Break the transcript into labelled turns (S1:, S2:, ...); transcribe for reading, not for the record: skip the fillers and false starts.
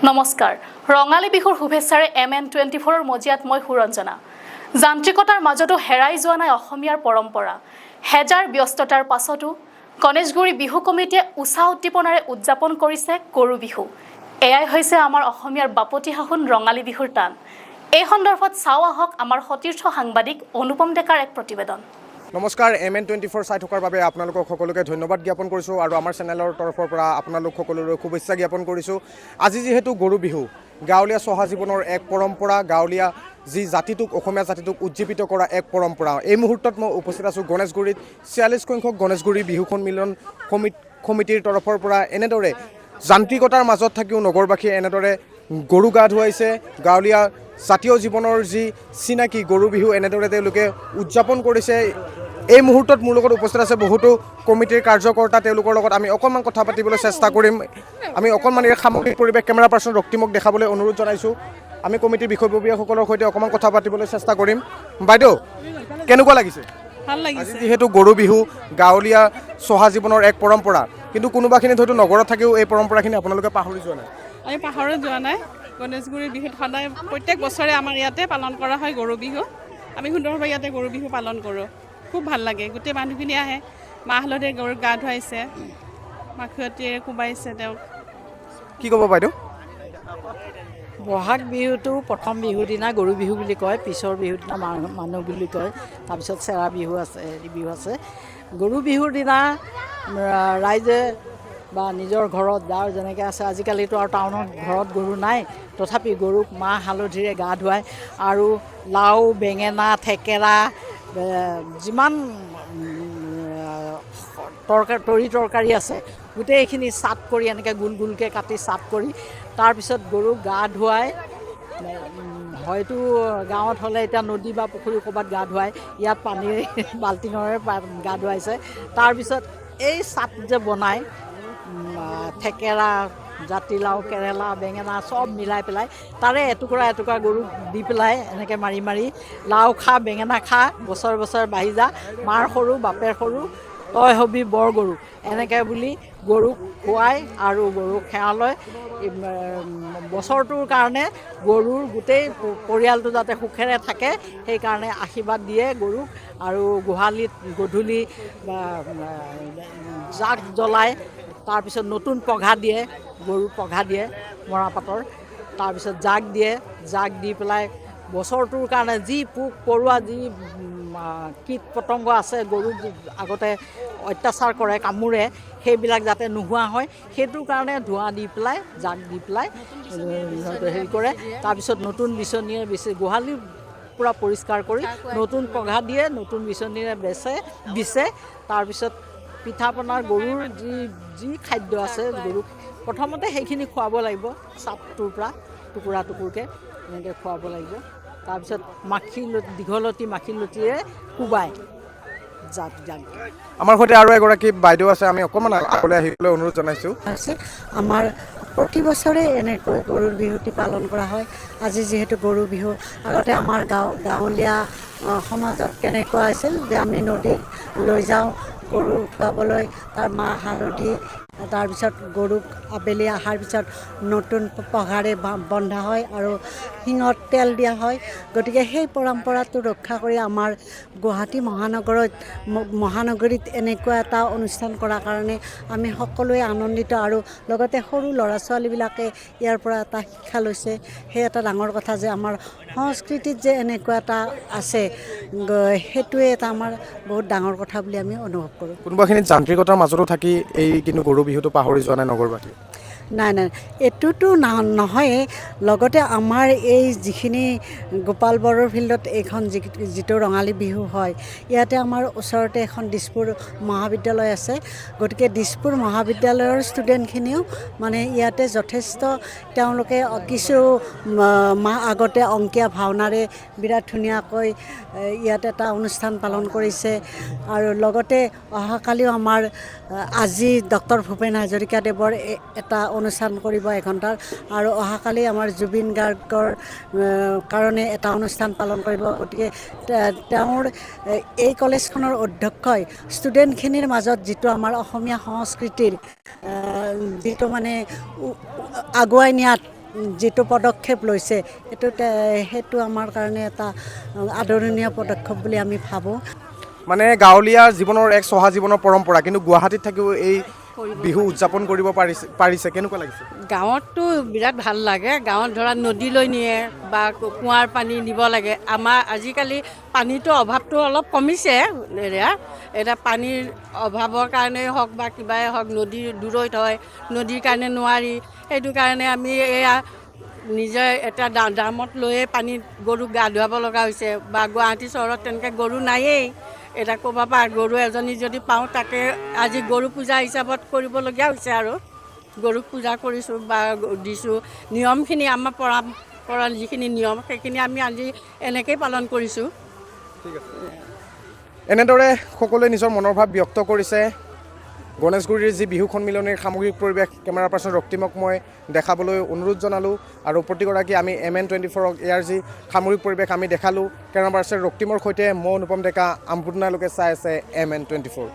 S1: নমস্কাৰ ৰঙালী বিহুৰ শুভেচ্ছাৰে MN24ৰ মজিয়াত মই সুৰঞ্জনা যান্ত্ৰিকতাৰ মাজতো হেৰাই যোৱা নাই অসমীয়াৰ পৰম্পৰা হেজাৰ ব্যস্ততাৰ পাছতো গণেশগুৰি বিহু কমিটিয়ে উৎসাহ উদ্দীপনাৰে উদযাপন কৰিছে গৰু বিহু এয়াই হৈছে আমাৰ অসমীয়াৰ বাপতি সাহোন ৰঙালী বিহুৰ টান এই সন্দৰ্ভত চাও আহক আমাৰ সতীৰ্থ সাংবাদিক অনুপম ডেকাৰ এক প্ৰতিবেদন
S2: নমস্কাৰ MN24 চাই থকাৰ বাবে আপোনালোকক সকলোকে ধন্যবাদ জ্ঞাপন কৰিছোঁ আৰু আমাৰ চেনেলৰ তৰফৰ পৰা আপোনালোক সকলোলৈ শুভেচ্ছা জ্ঞাপন কৰিছোঁ আজি যিহেতু গৰু বিহু গাঁৱলীয়া চহা জীৱনৰ এক পৰম্পৰা গাঁৱলীয়া যি জাতিটোক অসমীয়া জাতিটোক উজ্জীৱিত কৰা এক পৰম্পৰা এই মুহূৰ্তত মই উপস্থিত আছোঁ গণেশগুৰিত ৪৬ সংখ্যক গণেশগুৰি বিহু সন্মিলন কমিটিৰ তৰফৰ পৰা এনেদৰে যান্ত্ৰিকতাৰ মাজত থাকিও নগৰবাসীয়ে এনেদৰে গৰু গা ধুৱাইছে গাঁৱলীয়া জাতীয় জীৱনৰ যি চিনাকি গৰু বিহু এনেদৰে তেওঁলোকে উদযাপন কৰিছে এই মুহূৰ্তত মোৰ লগত উপস্থিত আছে বহুতো কমিটিৰ কাৰ্যকৰ্তা তেওঁলোকৰ লগত আমি অকণমান কথা পাতিবলৈ চেষ্টা কৰিম আমি অকণমান এই সামগ্ৰিক পৰিৱেশ কেমেৰা পাৰ্চন ৰক্তিমক দেখাবলৈ অনুৰোধ জনাইছোঁ আমি কমিটিৰ বিষয়ববীয়াসকলৰ সৈতে অকণমান কথা পাতিবলৈ চেষ্টা কৰিম বাইদেউ কেনেকুৱা লাগিছে
S3: ভাল লাগিছে
S2: যিহেতু গৰু বিহু গাঁৱলীয়া চহা জীৱনৰ এক পৰম্পৰা কিন্তু কোনোবাখিনিত হয়তো নগৰত থাকিও এই পৰম্পৰাখিনি আপোনালোকে পাহৰি যোৱা নাই
S3: আমি পাহৰি যোৱা নাই গণেশগুৰি বিহুত সদায় প্ৰত্যেক বছৰে আমাৰ ইয়াতে পালন কৰা হয় গৰু বিহু আমি সুন্দৰভাৱে ইয়াতে গৰু বিহু পালন কৰোঁ খুব ভাল লাগে গোটেই মানুহখিনি আহে মাহ হালধিৰে গৰুক গা ধুৱাইছে মাখিয়তীৰে কোবাইছে তেওঁক
S2: কি ক'ব বাইদেউ
S4: বহাগ বিহুটো প্ৰথম বিহুৰ দিনা গৰু বিহু বুলি কয় পিছৰ বিহুৰ দিনা মানুহ বুলি কয় তাৰপিছত চেৰা বিহু আছে হেৰি বিহু আছে গৰু বিহুৰ দিনা ৰাইজে বা নিজৰ ঘৰত যাৰ যেনেকৈ আছে আজিকালিতো আৰু টাউনত ঘৰত গৰু নাই তথাপি গৰুক মাহ হালধিৰে গা ধুৱায় আৰু লাও বেঙেনা থেকেৰা যিমান তৰকাৰী আছে গোটেইখিনি চাট কৰি এনেকৈ গোল গোলকৈ কাটি চাট কৰি তাৰপিছত গৰুক গা ধুৱাই হয়তো গাঁৱত হ'লে এতিয়া নদী বা পুখুৰী ক'ৰবাত গা ধুৱায় ইয়াত পানীৰে বাল্টিঙৰে গা ধুৱাইছে তাৰপিছত এই চাট যে বনায় থেকেৰা জাতিলাও কেৰেলা বেঙেনা চব মিলাই পেলাই তাৰে এটুকুৰা এটুকুৰা গৰুক দি পেলাই এনেকৈ মাৰি মাৰি লাও খা বেঙেনা খা বছৰ বছৰ বাঢ়ি যা মাৰ সৰু বাপেৰ সৰু তই হবি বৰ গৰু এনেকৈ বুলি গৰুক খুৱাই আৰু গৰুক সেৱা লয় বছৰটোৰ কাৰণে গৰুৰ গোটেই পৰিয়ালটো যাতে সুখেৰে থাকে সেইকাৰণে আশীৰ্বাদ দিয়ে গৰুক আৰু গোহালিত গধূলি জাক জ্বলায় তাৰপিছত নতুন পঘা দিয়ে গৰুক পঘা দিয়ে মৰাপাতৰ তাৰপিছত জাক দি পেলাই বছৰটোৰ কাৰণে যি পোক পৰুৱা যি কীট পতংগ আছে গৰুক আগতে অত্যাচাৰ কৰে কামোৰে সেইবিলাক যাতে নোহোৱা হয় সেইটোৰ কাৰণে ধোঁৱা দি পেলাই জাক দি পেলাই হেৰি কৰে তাৰপিছত নতুন বিচনীৰে গোহালি পূৰা পৰিষ্কাৰ কৰি নতুন পঘা দিয়ে নতুন বিচনীৰে বিচে তাৰপিছত পিঠা পনাৰ গৰুৰ যি খাদ্য আছে গৰুক প্ৰথমতে সেইখিনি খুৱাব লাগিব চাপটোৰ পৰা টুকুৰা টুকুৰকৈ এনেকৈ খুৱাব লাগিব তাৰপিছত দীঘলতি মাখিলতিৰে কোবাই জাক
S2: আমাৰ সৈতে আৰু এগৰাকী বাইদেউ আছে আমি অকণমান আগলৈ আহিবলৈ অনুৰোধ জনাইছোঁ
S5: আমাৰ প্ৰতি বছৰে এনেকৈ গৰুৰ বিহুটি পালন কৰা হয় আজি যিহেতু গৰু বিহু আগতে আমাৰ গাঁৱলীয়া সমাজত কেনেকুৱা আছিল যে আমি নদীত লৈ যাওঁ গৰু খুৱাবলৈ তাৰ মাহ হালধি তাৰপিছত গৰুক আবেলি অহাৰ পিছত নতুন পঘাৰে বন্ধা হয় আৰু শিঙত তেল দিয়া হয় গতিকে সেই পৰম্পৰাটো ৰক্ষা কৰি আমাৰ গুৱাহাটী মহানগৰীত এনেকুৱা এটা অনুষ্ঠান কৰাৰ কাৰণে আমি সকলোৱে আনন্দিত আৰু লগতে সৰু ল'ৰা ছোৱালীবিলাকে ইয়াৰ পৰা এটা শিক্ষা লৈছে সেই এটা ডাঙৰ কথা যে আমাৰ সংস্কৃতিত যে এনেকুৱা এটা আছে সেইটোৱে এটা আমাৰ বহুত ডাঙৰ কথা বুলি আমি অনুভৱ কৰোঁ
S2: কোনোবাখিনিত যান্ত্ৰিকতাৰ মাজতো থাকি এই কিন্তু গৰু বিহুটো পাহৰি যোৱা নাই নগৰবাসী
S5: নাই এইটোতো নহয়েই লগতে আমাৰ এই যিখিনি গোপাল বড়োৰ ফিল্ডত এইখন যিটো ৰঙালী বিহু হয় ইয়াতে আমাৰ ওচৰতে এখন দিছপুৰ মহাবিদ্যালয় আছে গতিকে দিছপুৰ মহাবিদ্যালয়ৰ ষ্টুডেণ্টখিনিও মানে ইয়াতে যথেষ্ট তেওঁলোকে কিছু মাহ আগতে অংকীয়া ভাওনাৰে বিৰাট ধুনীয়াকৈ ইয়াত এটা অনুষ্ঠান পালন কৰিছে আৰু লগতে অহাকালিও আমাৰ আজি ডক্টৰ ভূপেন হাজৰিকাদেৱৰ এটা অনুষ্ঠান কৰিব এঘণ্টাৰ আৰু অহাকালি আমাৰ জুবিন গাৰ্গৰ কাৰণে এটা অনুষ্ঠান পালন কৰিব গতিকে তেওঁৰ এই কলেজখনৰ অধ্যক্ষই ষ্টুডেণ্টখিনিৰ মাজত যিটো আমাৰ অসমীয়া সংস্কৃতিৰ যিটো মানে আগুৱাই নিয়াত যিটো পদক্ষেপ লৈছে সেইটো আমাৰ কাৰণে এটা আদৰণীয় পদক্ষেপ বুলি আমি ভাবোঁ।
S2: মানে গাঁৱলীয়া জীৱনৰ এক চহা জীৱনৰ পৰম্পৰা, কিন্তু গুৱাহাটীত থাকিও এই বিহু উদযাপন কৰিব পাৰিছে কেনেকুৱা লাগিছে?
S6: গাঁৱততো বিৰাট ভাল লাগে। গাঁৱত ধৰা নদীলৈ নিয়ে বা কুঁৱাৰ পানী নিব লাগে। আমাৰ আজিকালি পানীটো অভাৱটো অলপ কমিছে। এতিয়া পানীৰ অভাৱৰ কাৰণেই হওক বা কিবাই হওক, নদীৰ দূৰৈত হয়, নদীৰ কাৰণে নোৱাৰি। সেইটো কাৰণে আমি এয়া নিজে এটা ড্ৰামত লৈয়ে পানীত গৰুক গা ধুৱাব লগা হৈছে। বা গুৱাহাটী চহৰত তেনেকৈ গৰু নায়েই। এতিয়া ক'ৰবাৰ পৰা গৰু এজনী যদি পাওঁ, তাকে আজি গৰু পূজা হিচাপত কৰিবলগীয়া হৈছে আৰু গৰুক পূজা কৰিছোঁ বা দিছোঁ। নিয়মখিনি আমাৰ পৰম্পৰা যিখিনি নিয়ম, সেইখিনি আমি আজি এনেকৈয়ে পালন কৰিছোঁ।
S2: এনেদৰে সকলোৱে নিজৰ মনৰ ভাৱ ব্যক্ত কৰিছে। গণেশগুৰিৰ যি বিহু সন্মিলনীৰ সামগ্ৰিক পৰিৱেশ কেমেৰা পাৰ্চন ৰক্তিমক মই দেখাবলৈ অনুৰোধ জনালোঁ, আৰু প্ৰতিগৰাকী আমি MN24ক ইয়াৰ যি সামগ্ৰিক পৰিৱেশ আমি দেখালোঁ। কেমেৰা পাৰ্চন ৰক্তিমৰ সৈতে মই অনুপম ডেকা, আমপুদনালোকে চাই আছে MN24।